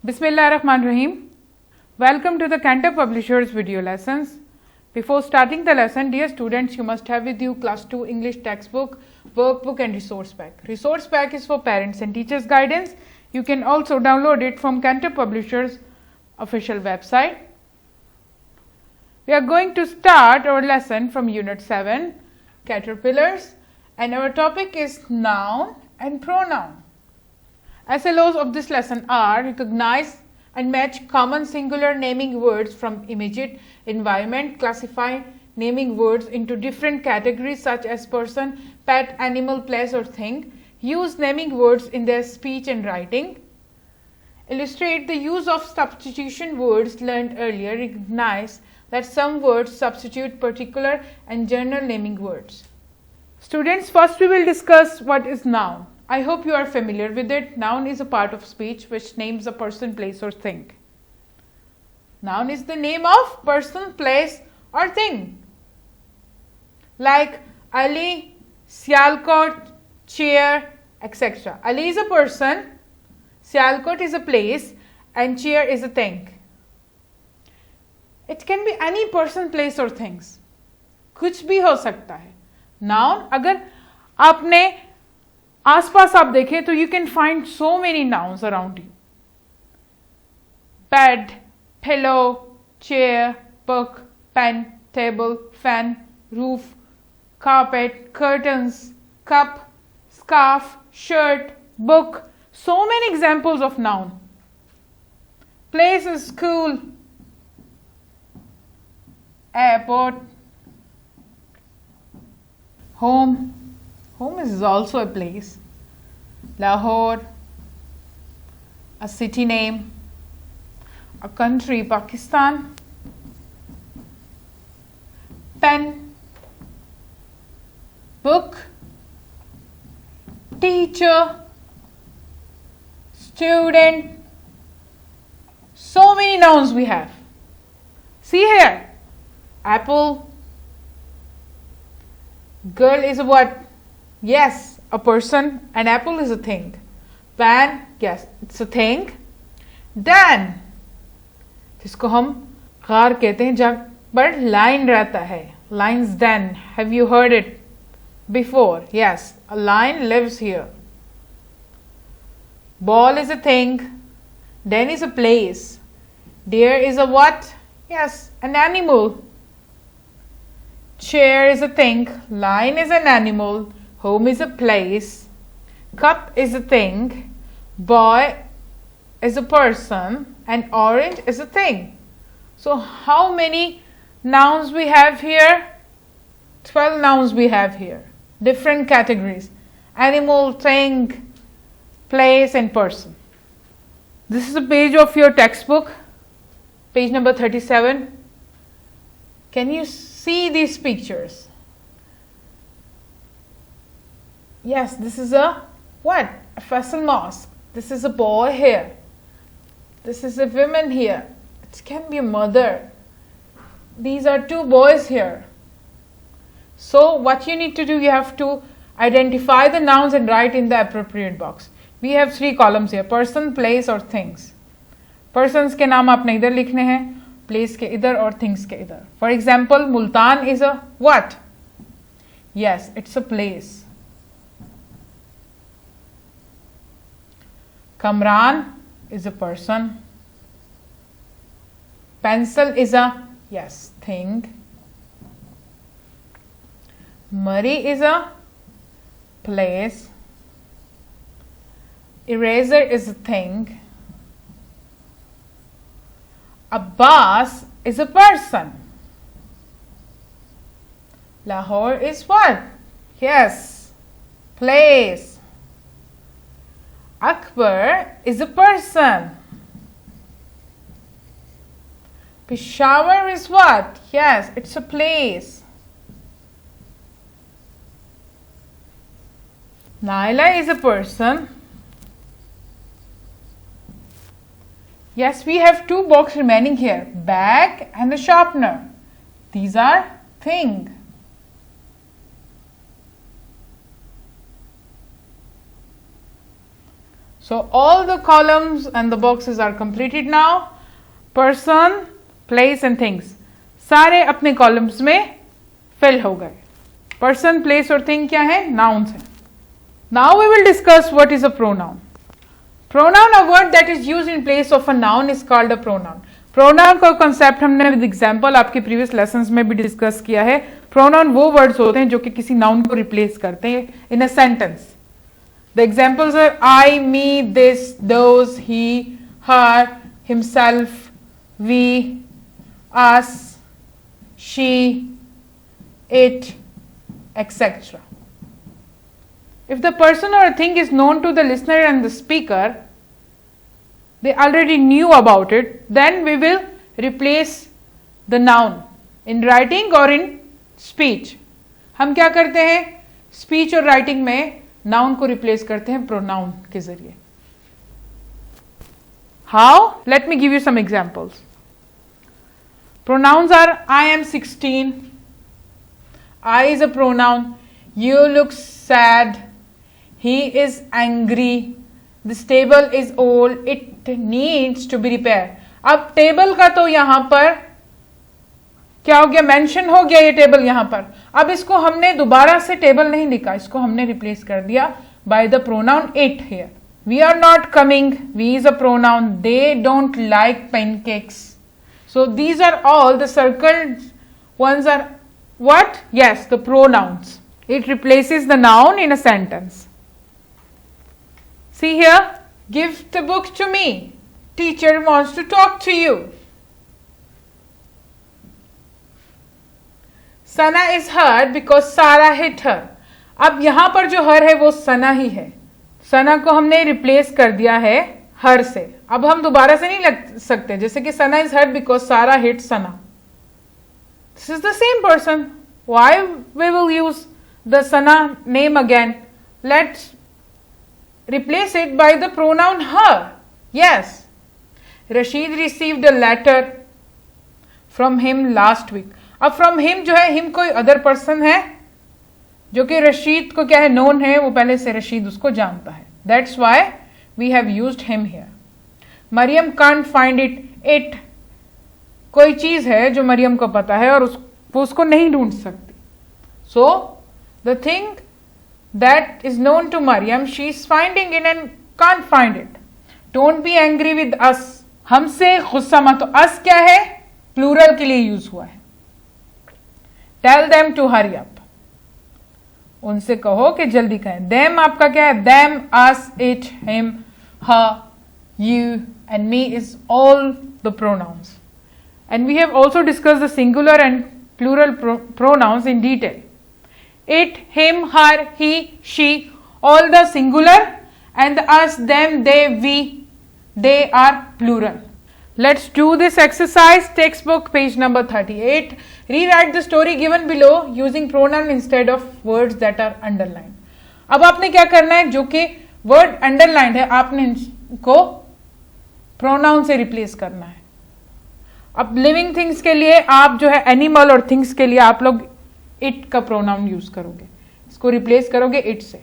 Bismillahirrahmanirrahim. Welcome to the Cantab Publishers video lessons. Before starting the lesson, dear students, you must have with you class 2 English textbook, workbook and resource pack. Resource pack is for parents and teachers guidance. You can also download it from Cantab Publishers official website. We are going to start our lesson from unit 7, caterpillars, and our topic is noun and pronoun. SLOs of this lesson are recognize and match common singular naming words from immediate environment, classify naming words into different categories such as person, pet, animal, place or thing, use naming words in their speech and writing, illustrate the use of substitution words learned earlier, recognize that some words substitute particular and general naming words. Students, first we will discuss what is noun. I hope you are familiar with it. Noun is a part of speech which names a person, place or thing. Noun is the name of person, place or thing. Like Ali, Sialkot, chair, etc. Ali is a person, Sialkot is a place and chair is a thing. It can be any person, place or things. कुछ भी हो सकता है. Noun, अगर आपने आसपास आप देखें तो you can find so many nouns around you. Bed, pillow, chair, book, pen, table, fan, roof, carpet, curtains, cup, scarf, shirt, book. So many examples of noun. Place is school, airport, home. Home is also a place. Lahore, a city name, a country, Pakistan. Pen, book, teacher, student. So many nouns we have. See here, apple. Girl is a what? Yes, a person. An apple is a thing. Pan, yes, it's a thing. Dan, जिसको हम गार कहते हैं जब पर line रहता है. Lines den. Have you heard it before? Yes, a lion lives here. Ball is a thing. Den is a place. Deer is a what? Yes, an animal. Chair is a thing. Lion is an animal. Home is a place. Cup is a thing. Boy is a person. And orange is a thing. So how many nouns we have here? 12 nouns we have here. Different categories. Animal, thing, place and person. This is a page of your textbook. Page number 37. Can you see these pictures? Yes, this is a what? A Faisal mosque. This is a boy here. This is a woman here. It can be a mother. These are two boys here. So what you need to do, you have to identify the nouns and write in the appropriate box. We have 3 columns here. Person, place or things. Persons के नाम आपने इधर लिखने हैं. Place के इधर और things के इधर. For example, Multan is a what? Yes, it's a place. Kamran is a person. Pencil is a, yes, thing. Murray is a place. Eraser is a thing. Abbas is a person. Lahore is what? Yes, place. Akbar is a person. Peshawar is what? Yes, it's a place. Naila is a person. Yes, we have 2 boxes remaining here. Bag and a sharpener. These are thing. So all the columns and the boxes are completed now. Person, place and things सारे अपने columns में fill हो गए. Person, place और thing क्या है? Nouns है. Now we will discuss what is a pronoun. Pronoun, a word that is used in place of a noun, is called a pronoun. Pronoun का कॉन्सेप्ट हमने with example आपके previous lessons में भी discuss किया है. Pronoun वो words होते हैं जो कि किसी नाउन को रिप्लेस करते हैं in a sentence. The examples are I, me, this, those, he, her, himself, we, us, she, it, etc. If the person or a thing is known to the listener and the speaker, they already knew about it, then we will replace the noun in writing or in speech. हम क्या करते हैं? Speech और writing में noun को replace करते हैं pronoun के जरिए. How? Let me give you some examples. Pronouns are I am 16. I is a pronoun. You look sad. He is angry. This table is old. It needs to be repaired. अब table का तो यहां पर क्या हो गया? Mention हो गया ये टेबल यहां पर. अब इसको हमने दोबारा से टेबल नहीं लिखा, इसको हमने रिप्लेस कर दिया by the pronoun it here. We are not coming. We is a pronoun. They don't like pancakes. So these are all the circled ones are what? Yes, the pronouns. It replaces the noun in a sentence. See here, give the book to me. Teacher wants to talk to you. Sana is hurt because Sarah hit her. अब यहां पर जो हर है वो सना ही है. सना को हमने replace कर दिया है हर से. अब हम दोबारा से नहीं लग सकते, जैसे कि Sana is hurt because Sara hit Sana. This is the same person. Why we will use the Sana name again? Let's replace it by the pronoun her. Yes, Rashid received a letter from him last week. अब from him जो है, him कोई other person है जो कि रशीद को क्या है? नोन है, वो पहले से रशीद उसको जानता है. That's why we have used him here. Maryam can't find it. It कोई चीज है जो मरियम को पता है और वो उसको नहीं ढूंढ सकती. So the thing that is known to Maryam, she is finding it and can't find it. Don't be angry with us. हमसे गुस्सा मत. तो us क्या है? प्लूरल के लिए यूज हुआ है. Tell them to hurry up. उनसे कहो कि जल्दी करें. Them आपका क्या है? Them, us, it, him, her, you and me is all the pronouns. And we have also discussed the singular and plural pronouns in detail. It, him, her, he, she, all the singular, and the us, them, they, we, they are plural. Let's do this exercise. Textbook page number 38. Rewrite the story given below using pronoun instead of words that are underlined. अब आपने क्या करना है? जो कि word underlined है आपने इनको प्रोनाउन से रिप्लेस करना है. अब लिविंग थिंग्स के लिए आप जो है एनिमल और थिंग्स के लिए आप लोग इट का प्रोनाउन यूज करोगे, इसको रिप्लेस करोगे इट से.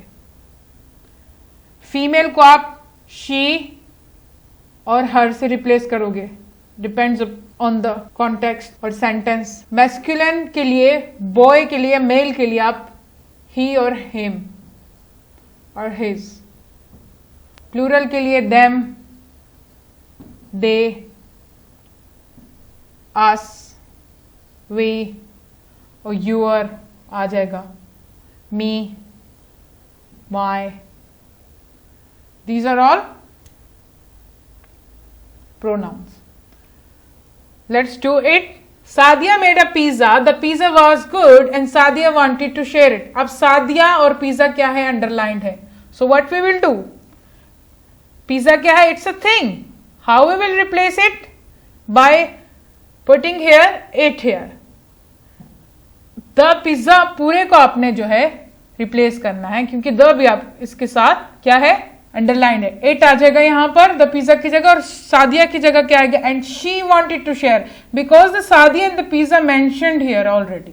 फीमेल को आप शी और हर से रिप्लेस करोगे, डिपेंड्स ऑन द कॉन्टेक्स्ट और सेंटेंस. मैस्कुलिन के लिए, बॉय के लिए, मेल के लिए आप ही और हिम और हिज. प्लूरल के लिए देम, दे, अस, वी और यूर आ जाएगा. मी, माई. These are all pronouns. Let's do it. Sadia made a pizza. The pizza was good and Sadia wanted to share it. अब सादिया और पिज्जा क्या है? अंडरलाइंड है. So what we will do? Pizza क्या है? It's a thing. How we will replace it? By putting here it here. The pizza पूरे को आपने जो है रिप्लेस करना है, क्योंकि द भी आप इसके साथ क्या है? अंडरलाइन है. इट आ जाएगा यहां पर द पिज्जा की जगह और सादिया की जगह क्या आएगा? And she wanted to share, because the Sadia and the pizza mentioned here already.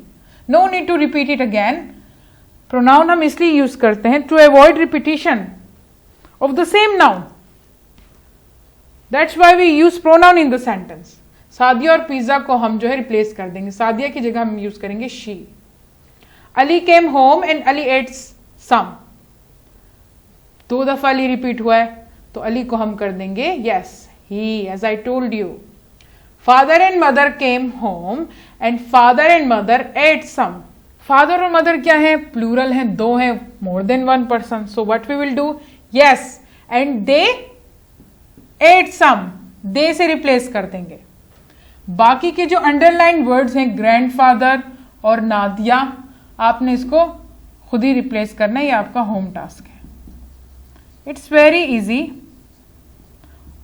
No need to repeat it again. Pronoun हम इसलिए यूज करते हैं to avoid repetition of the same noun. That's why we use pronoun in the sentence. Sadia और pizza को हम जो है replace कर देंगे. सादिया की जगह हम यूज करेंगे she. Ali came home and Ali eats some. 2 दफा अली रिपीट हुआ है तो अली को हम कर देंगे yes he, as I told you. Father and mother came home and father and mother ate some. Father और मदर क्या है? प्लूरल है, 2 है, more than 1 person. So what we will do? Yes. And they ate some, they say replace कर देंगे. बाकी के जो अंडरलाइन वर्ड्स हैं ग्रैंडफादर और नादिया, आपने इसको खुद ही रिप्लेस करना है. ये आपका होम टास्क है. It's very easy.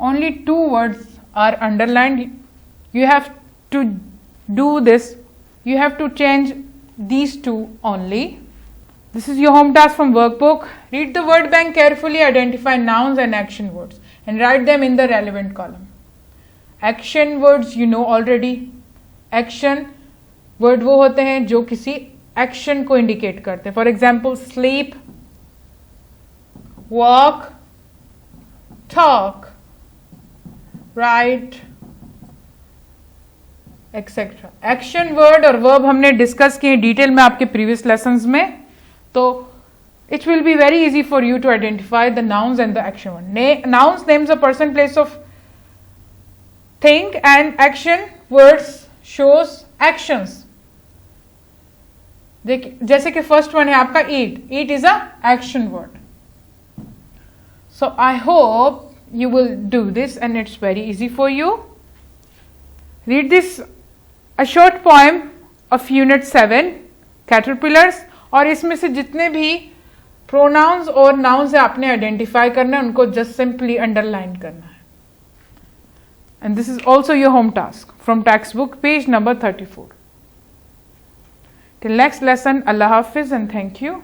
Only 2 words are underlined. You have to do this. You have to change these 2 only. This is your home task from workbook. Read the word bank carefully, identify nouns and action words and write them in the relevant column. Action words you know already. Action word वो होते हैं जो किसी action को indicate करते हैं. For example, sleep, walk, talk, write, etcetera. Action word और verb हमने डिस्कस किए डिटेल में आपके प्रीवियस लेसन्स में. तो it will be very easy for you to identify the nouns and the action word. Nouns names a person, place of thing and action words shows actions. देखिए जैसे कि first one है आपका eat. Eat is a action word. So I hope you will do this and it's very easy for you. Read this a short poem of unit 7 caterpillars और इसमें से जितने भी pronouns और nouns है आपने आइडेंटिफाई करना है, उनको just simply underline करना है. And this is also your home task from textbook page number 34. Till next lesson, Allah Hafiz and thank you.